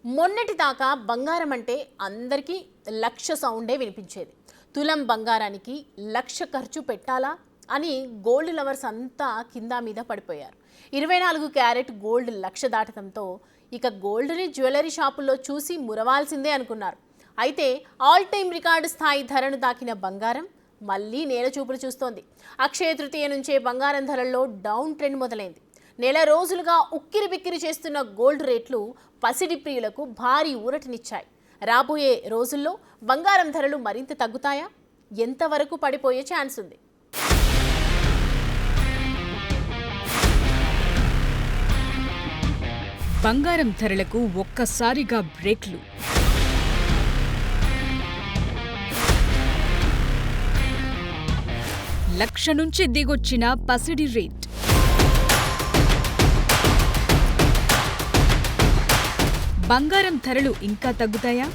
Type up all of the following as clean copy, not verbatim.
మొన్నటి దాకా బంగారం అంటే అందరికీ లక్ష సౌండే వినిపించేది. తులం బంగారానికి లక్ష ఖర్చు పెట్టాలా అని గోల్డ్ లవర్స్ అంతా కింద మీద పడిపోయారు. 24 క్యారెట్ గోల్డ్ లక్ష దాటడంతో ఇక గోల్డ్ని జ్యువెలరీ షాపుల్లో చూసి మురవాల్సిందే అనుకున్నారు. అయితే ఆల్ టైమ్ రికార్డు స్థాయి ధరను దాకిన బంగారం మళ్ళీ నేల చూపులు చూస్తోంది. అక్షయ తృతీయ నుంచే బంగారం ధరల్లో డౌన్ ట్రెండ్ మొదలైంది. నెల రోజులుగా ఉక్కిరి బిక్కిరి చేస్తున్న గోల్డ్ రేట్లు పసిడి ప్రియులకు భారీ ఊరటనిచ్చాయి. రాబోయే రోజుల్లో బంగారం ధరలు మరింత తగ్గుతాయా? ఎంతవరకు పడిపోయే ఛాన్స్ ఉంది? బంగారం ధరలకు ఒక్కసారిగా బ్రేక్లు. లక్ష నుంచి దిగొచ్చిన పసిడి రేట్. బంగారం ధరలు ఇంకా తగ్గుతాయా?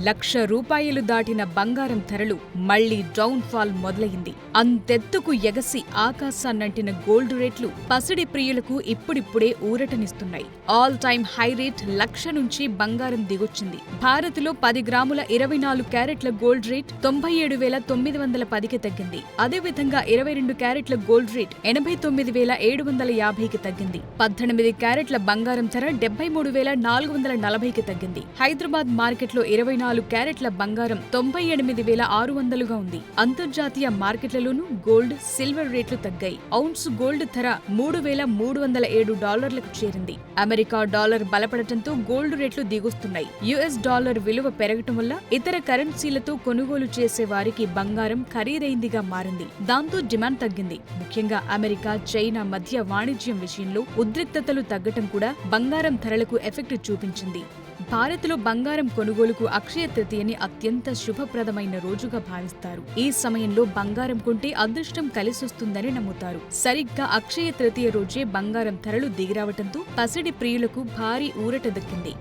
₹1,00,000 దాటిన బంగారం ధరలు మళ్లీ డౌన్ ఫాల్ మొదలైంది. అంతెత్తుకు ఎగసి ఆకాశాన్నంటిన గోల్డ్ రేట్లు పసిడి ప్రియులకు ఇప్పుడిప్పుడే ఊరటనిస్తున్నాయి. ఆల్ టైమ్ హై రేట్ 1,00,000 నుంచి బంగారం దిగొచ్చింది. భారత్లో 10 గ్రాముల 24 క్యారెట్ల గోల్డ్ రేట్ 97,910కి తగ్గింది. అదేవిధంగా 22 క్యారెట్ల గోల్డ్ రేట్ 89,750కి తగ్గింది. 18 క్యారెట్ల బంగారం ధర 73,440కి తగ్గింది. హైదరాబాద్ మార్కెట్లో 24 క్యారెట్ల బంగారం 98,600గా ఉంది. అంతర్జాతీయ మార్కెట్లలోనూ గోల్డ్, సిల్వర్ రేట్లు తగ్గాయి. ఔన్స్ గోల్డ్ ధర $3,307లకు చేరింది. అమెరికా డాలర్ బలపడటంతో గోల్డ్ రేట్లు దిగుస్తున్నాయి. యుఎస్ డాలర్ విలువ పెరగటం వల్ల ఇతర కరెన్సీలతో కొనుగోలు చేసే వారికి బంగారం ఖరీదైందిగా మారింది. దాంతో డిమాండ్ తగ్గింది. ముఖ్యంగా అమెరికా, చైనా మధ్య వాణిజ్యం విషయంలో ఉద్రిక్తతలు తగ్గటం కూడా బంగారం ధరలకు ఎఫెక్ట్ చూపించింది. భారత్లో బంగారం కొనుగోలుకు అక్షయ తృతీయని అత్యంత శుభప్రదమైన రోజుగా భావిస్తారు. ఈ సమయంలో బంగారం కొంటే అదృష్టం కలిసొస్తుందని నమ్ముతారు. సరిగ్గా అక్షయ తృతీయ రోజే బంగారం ధరలు దిగిరావటంతో పసిడి ప్రియులకు భారీ ఊరట దక్కింది.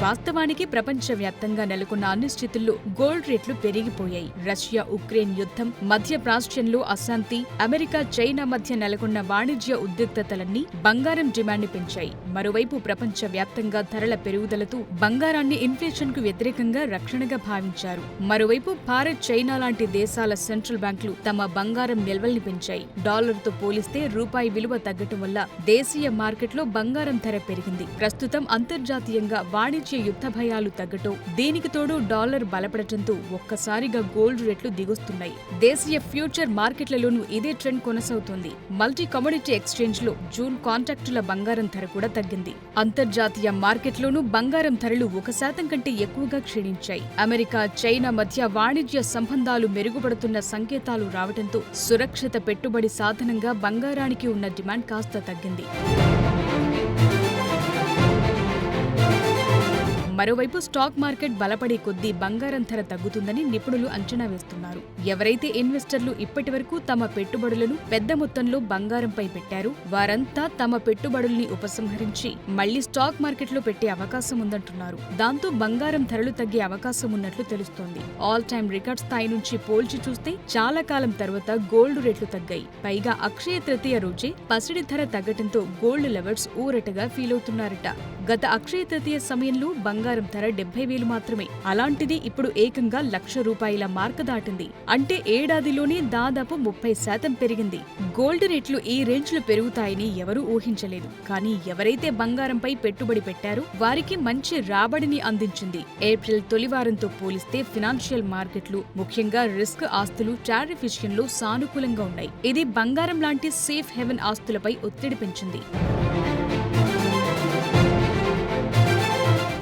వాస్తవానికి ప్రపంచవ్యాప్తంగా నెలకొన్న అనిశ్చితుల్లో గోల్డ్ రేట్లు పెరిగిపోయాయి. రష్యా ఉక్రెయిన్ యుద్ధం, మధ్య ప్రాచ్యంలో అశాంతి, అమెరికా చైనా మధ్య నెలకొన్న వాణిజ్య ఉద్రిక్తతలన్నీ బంగారం డిమాండ్ని పెంచాయి. మరోవైపు ప్రపంచవ్యాప్తంగా ధరల పెరుగుదలతో బంగారాన్ని ఇన్ఫ్లేషన్ కు వ్యతిరేకంగా రక్షణగా భావించారు. మరోవైపు భారత్, చైనా లాంటి దేశాల సెంట్రల్ బ్యాంకులు తమ బంగారం నిల్వల్ని పెంచాయి. డాలర్తో పోలిస్తే రూపాయి విలువ తగ్గటం వల్ల దేశీయ మార్కెట్లో బంగారం ధర పెరిగింది. ప్రస్తుతం అంతర్జాతీయంగా వాణిజ్య యుద్ధ భయాలు తగ్గటం, దీనికి తోడు డాలర్ బలపడటంతో ఒక్కసారిగా గోల్డ్ రేట్లు దిగొస్తున్నాయి. దేశీయ ఫ్యూచర్ మార్కెట్లలోనూ ఇదే ట్రెండ్ కొనసాగుతోంది. మల్టీ కమోడిటీ ఎక్స్చేంజ్ లో జూన్ కాంట్రాక్టుల బంగారం ధర కూడా తగ్గింది. అంతర్జాతీయ మార్కెట్లోనూ బంగారం ధరలు 1% కంటే ఎక్కువగా క్షీణించాయి. అమెరికా, చైనా మధ్య వాణిజ్య సంబంధాలు మెరుగుపడుతున్న సంకేతాలు రావడంతో సురక్షిత పెట్టుబడి సాధనంగా బంగారానికి ఉన్న డిమాండ్ కాస్త తగ్గింది. మరోవైపు స్టాక్ మార్కెట్ బలపడే కొద్దీ బంగారం ధర తగ్గుతుందని నిపుణులు అంచనా వేస్తున్నారు. ఎవరైతే ఇన్వెస్టర్లు ఇప్పటివరకు తమ పెట్టుబడులను పెద్ద మొత్తంలో బంగారంపై పెట్టారో వారంతా తమ పెట్టుబడుల్ని ఉపసంహరించి మళ్లీ స్టాక్ మార్కెట్లో పెట్టే అవకాశం ఉందంటున్నారు. దాంతో బంగారం ధరలు తగ్గే అవకాశం ఉన్నట్లు తెలుస్తోంది. ఆల్ టైమ్ రికార్డ్ స్థాయి నుంచి పోల్చి చూస్తే చాలా కాలం తర్వాత గోల్డ్ రేట్లు తగ్గాయి. పైగా అక్షయ తృతీయ రోజే పసిడి ధర తగ్గటంతో గోల్డ్ లవర్స్ ఊరటగా ఫీల్ అవుతున్నారట. గత అక్షయ తృతీయ సమయంలో బంగారం ధర 70,000 మాత్రమే. అలాంటిది ఇప్పుడు ఏకంగా ₹1,00,000 మార్క దాటింది. అంటే ఏడాదిలోనే దాదాపు 30% పెరిగింది. గోల్డ్ రేట్లు ఈ రేంజ్ లో పెరుగుతాయని ఎవరూ ఊహించలేదు. కానీ ఎవరైతే బంగారంపై పెట్టుబడి పెట్టారో వారికి మంచి రాబడిని అందించింది. ఏప్రిల్ తొలివారంతో పోలిస్తే ఫినాన్షియల్ మార్కెట్లు, ముఖ్యంగా రిస్క్ ఆస్తులు టారిఫ్ విషయంలో సానుకూలంగా ఉన్నాయి. ఇది బంగారం లాంటి సేఫ్ హెవెన్ ఆస్తులపై ఒత్తిడి పెంచింది.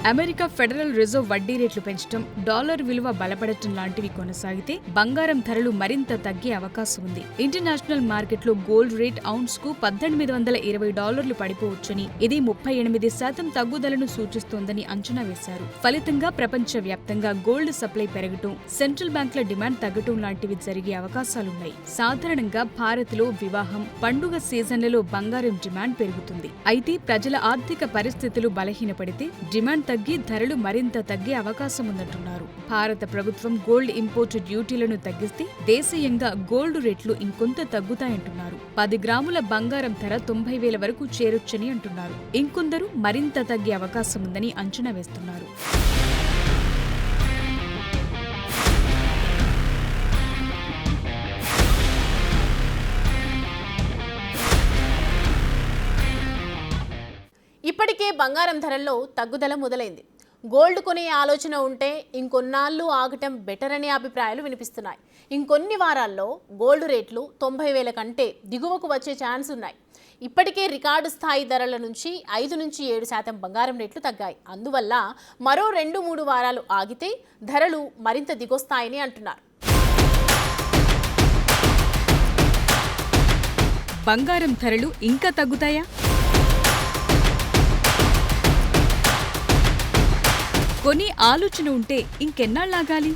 అమెరికా ఫెడరల్ రిజర్వ్ వడ్డీ రేట్లు పెంచడం, డాలర్ విలువ బలపడటం లాంటివి కొనసాగితే బంగారం ధరలు మరింత తగ్గే అవకాశం ఉంది. ఇంటర్నేషనల్ మార్కెట్లో గోల్డ్ రేట్ ఔన్స్ కు $1,820 పడిపోవచ్చని, ఇది 38% తగ్గుదలను సూచిస్తోందని అంచనా వేశారు. ఫలితంగా ప్రపంచవ్యాప్తంగా గోల్డ్ సప్లై పెరగటం, సెంట్రల్ బ్యాంకుల డిమాండ్ తగ్గటం లాంటివి జరిగే అవకాశాలున్నాయి. సాధారణంగా భారత్లో వివాహం, పండుగ సీజన్లలో బంగారం డిమాండ్ పెరుగుతుంది. అయితే ప్రజల ఆర్థిక పరిస్థితులు బలహీనపడితే డిమాండ్ తగ్గి ధరలు మరింత తగ్గే అవకాశం ఉందంటున్నారు. భారత ప్రభుత్వం గోల్డ్ ఇంపోర్ట్ డ్యూటీలను తగ్గిస్తే దేశీయంగా గోల్డ్ రేట్లు ఇంకొంత తగ్గుతాయంటున్నారు. 10 గ్రాముల బంగారం ధర 90,000 వరకు చేరొచ్చని అంటున్నారు. ఇంకొందరు మరింత తగ్గే అవకాశం ఉందని అంచనా వేస్తున్నారు. ఇప్పటికే బంగారం ధరల్లో తగ్గుదల మొదలైంది. గోల్డ్ కొనే ఆలోచన ఉంటే ఇంకొన్నాళ్ళు ఆగటం బెటర్ అనే అభిప్రాయాలు వినిపిస్తున్నాయి. ఇంకొన్ని వారాల్లో గోల్డ్ రేట్లు 90,000 కంటే దిగువకు వచ్చే ఛాన్స్ ఉన్నాయి. ఇప్పటికే రికార్డు స్థాయి ధరల నుంచి 5-7% బంగారం రేట్లు తగ్గాయి. అందువల్ల మరో 2-3 వారాలు ఆగితే ధరలు మరింత దిగొస్తాయని అంటున్నారు. బంగారం ధరలు ఇంకా తగ్గుతాయా? కొని ఆలోచన ఉంటే ఇంకెన్నాళ్ళాగాలి?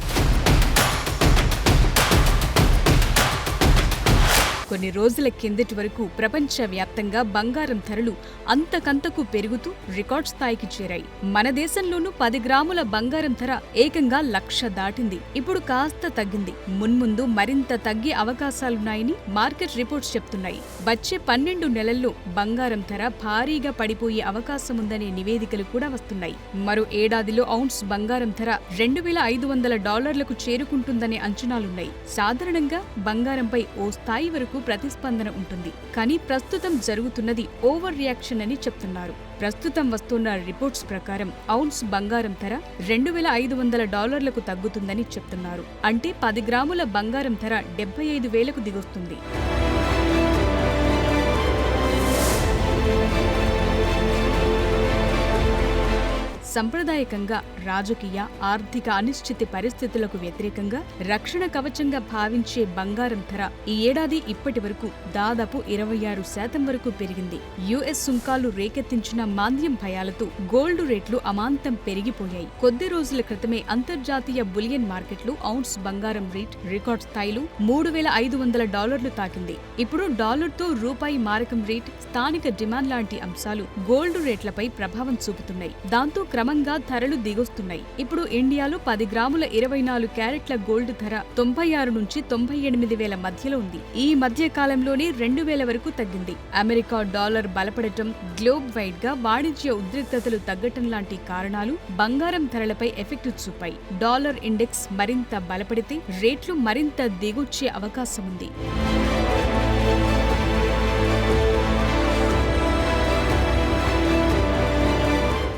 కొన్ని రోజుల కిందటి వరకు ప్రపంచవ్యాప్తంగా బంగారం ధరలు అంతకంతకు పెరుగుతూ రికార్డ్ స్థాయికి చేరాయి. మన దేశంలోనూ 10 గ్రాముల బంగారం ధర ఏకంగా 1,00,000 దాటింది. ఇప్పుడు కాస్త తగ్గింది. మున్ముందు మరింత తగ్గే అవకాశాలున్నాయని మార్కెట్ రిపోర్ట్స్ చెప్తున్నాయి. వచ్చే 12 నెలల్లో బంగారం ధర భారీగా పడిపోయే అవకాశం ఉందనే నివేదికలు కూడా వస్తున్నాయి. మరో ఏడాదిలో ఔన్స్ బంగారం ధర $2,500 చేరుకుంటుందనే అంచనాలున్నాయి. సాధారణంగా బంగారంపై ఓ స్థాయి వరకు ప్రతిస్పందన ఉంటుంది. కానీ ప్రస్తుతం జరుగుతున్నది ఓవర్ రియాక్షన్ అని చెప్తున్నారు. ప్రస్తుతం వస్తున్న రిపోర్ట్స్ ప్రకారం ఔన్స్ బంగారం ధర $2,500 తగ్గుతుందని చెప్తున్నారు. అంటే 10 గ్రాముల బంగారం ధర 75,000కు దిగొస్తుంది. సంప్రదాయకంగా రాజకీయ, ఆర్థిక అనిశ్చితి పరిస్థితులకు వ్యతిరేకంగా రక్షణ కవచంగా భావించే బంగారం ధర ఈ ఏడాది ఇప్పటి వరకు దాదాపు 26% వరకు పెరిగింది. యుఎస్ సుంకాలు రేకెత్తించిన మాంద్యం భయాలతో గోల్డ్ రేట్లు అమాంతం పెరిగిపోయాయి. కొద్ది రోజుల క్రితమే అంతర్జాతీయ బులియన్ మార్కెట్లు ఔన్స్ బంగారం రేట్ రికార్డ్ స్థాయిలో $3,500 తాకింది. ఇప్పుడు డాలర్తో రూపాయి మారకం రేట్, స్థానిక డిమాండ్ లాంటి అంశాలు గోల్డ్ రేట్లపై ప్రభావం చూపుతున్నాయి. దాంతో క్రమంగా ధరలు దిగొస్తున్నాయి. ఇప్పుడు ఇండియాలో 10 గ్రాముల 24 క్యారెట్ల గోల్డ్ ధర 96,000-98,000 మధ్యలో ఉంది. ఈ మధ్య కాలంలోనే 2,000 వరకు తగ్గింది. అమెరికా డాలర్ బలపడటం, గ్లోబ్ వైడ్ గా వాణిజ్య ఉద్రిక్తతలు తగ్గటం లాంటి కారణాలు బంగారం ధరలపై ఎఫెక్ట్ చూపాయి. డాలర్ ఇండెక్స్ మరింత బలపడితే రేట్లు మరింత దిగొచ్చే అవకాశం ఉంది.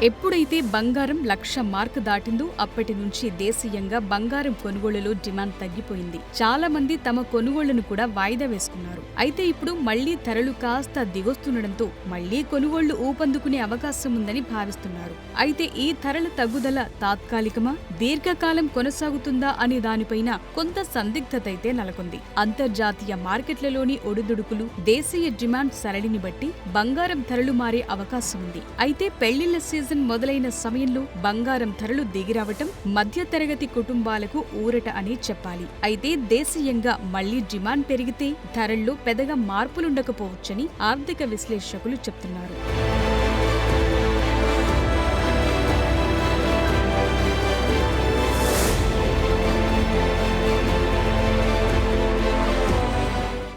ఎప్పుడైతే బంగారం 1,00,000 మార్క్ దాటిందో అప్పటి నుంచి దేశీయంగా బంగారం కొనుగోళ్లలో డిమాండ్ తగ్గిపోయింది. చాలా మంది తమ కొనుగోళ్లను కూడా వాయిదా వేసుకున్నారు. అయితే ఇప్పుడు మళ్లీ ధరలు కాస్త దిగొస్తుండటంతో మళ్లీ కొనుగోళ్లు ఊపందుకునే అవకాశం ఉందని భావిస్తున్నారు. అయితే ఈ ధరల తగ్గుదల తాత్కాలికమా, దీర్ఘకాలం కొనసాగుతుందా అనే దానిపైన కొంత సందిగ్ధత అయితే నెలకొంది. అంతర్జాతీయ మార్కెట్లలోని ఒడిదుడుకులు, దేశీయ డిమాండ్ సరళిని బట్టి బంగారం ధరలు మారే అవకాశం ఉంది. అయితే పెళ్లిళ్ల సీజన్ మొదలైన సమయంలో బంగారం ధరలు దిగిరావటం మధ్యతరగతి కుటుంబాలకు ఊరట అని చెప్పాలి. అయితే దేశీయంగా మళ్లీ డిమాండ్ పెరిగితే ధరల్లో పెద్దగా మార్పులుండకపోవచ్చని ఆర్థిక విశ్లేషకులు చెప్తున్నారు.